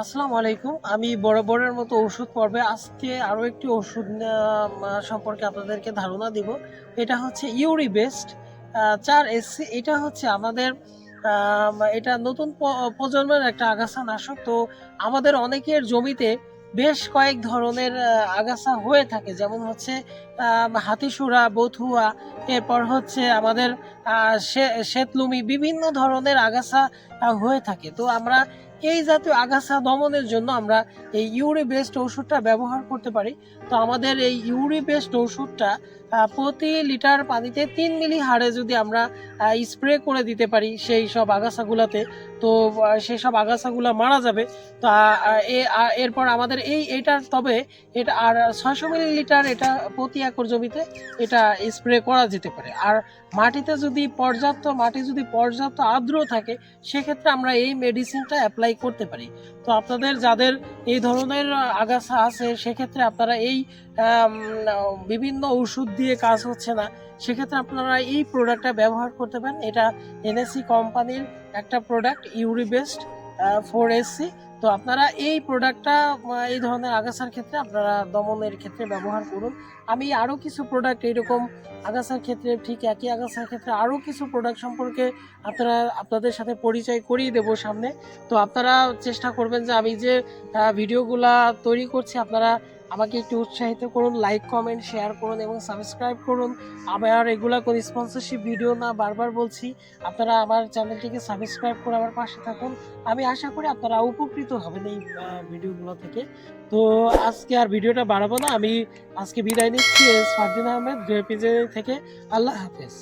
আসসালামু আলাইকুম। আমি বরাবরের মতো ওষুধ পর্বে আজকে আরো একটি ওষুধ সম্পর্কে আপনাদেরকে ধারণা দিব। এটা হচ্ছে ইউরি বেস্ট 4SC। এটা হচ্ছে আমাদের এটা নতুন প্রজন্মের একটা আগাছা নাশক। তো আমাদের অনেকের জমিতে বেশ কয়েক ধরনের আগাছা হয়ে থাকে, যেমন হচ্ছে হাতিসুরা, বথুয়া, এরপর হচ্ছে আমাদের শ্বেতলুমি, বিভিন্ন ধরনের আগাছা হয়ে থাকে। তো আমরা এই জাতীয় আগাছা দমনের জন্য আমরা এই ইউরি বেসড ওষুধটা ব্যবহার করতে পারি। তো আমাদের এই ইউরি বেসড ওষুধটা প্রতি লিটার পানিতে 3 মিলি হারে যদি আমরা স্প্রে করে দিতে পারি সেই সব আগাছাগুলাতে, তো সেই সব আগাছাগুলো মারা যাবে। তো এরপর আমাদের এইটার তবে এটা আর 600 মিলিলিটার এটা প্রতি একর জমিতে এটা স্প্রে করা যেতে পারে। আর মাটি যদি পর্যাপ্ত আর্দ্র থাকে, সেক্ষেত্রে আমরা এই মেডিসিনটা অ্যাপ্লাই করতে পারি। তো আপনাদের যাদের এই ধরনের আগাছা আছে, সেক্ষেত্রে আপনারা এই বিভিন্ন ওষুধ দিয়ে কাজ হচ্ছে না, সেক্ষেত্রে আপনারা এই প্রোডাক্টটা ব্যবহার করতে পারেন। এটা এনএসসি কোম্পানির একটা প্রোডাক্ট, ইউরি বেস্ট 4SC। তো আপনারা এই প্রোডাক্টটা এই ধরনের আগাছার ক্ষেত্রে আপনারা দমনের ক্ষেত্রে ব্যবহার করুন। আমি আরও কিছু প্রোডাক্ট এইরকম আগাছার ক্ষেত্রে, ঠিক একই আগাছার ক্ষেত্রে আরও কিছু প্রোডাক্ট সম্পর্কে আপনাদের সাথে পরিচয় করিয়ে দেবো সামনে। তো আপনারা চেষ্টা করবেন যে আমি যে ভিডিওগুলা তৈরি করছি, আপনারা আমাকে একটু উৎসাহিত করুন, লাইক, কমেন্ট, শেয়ার করুন এবং সাবস্ক্রাইব করুন। আবার এগুলা কোনো স্পন্সরশিপ ভিডিও না, বারবার বলছি, আপনারা আমার চ্যানেলটিকে সাবস্ক্রাইব করে আমার পাশে থাকুন। আমি আশা করি আপনারা উপকৃত হবেন এই ভিডিওগুলো থেকে। তো আজকে আর ভিডিওটা বাড়াবো না, আমি আজকে বিদায় নিচ্ছি। ফারদিন আহমেদ, গ্রেপিজে থেকে। আল্লাহ হাফেজ।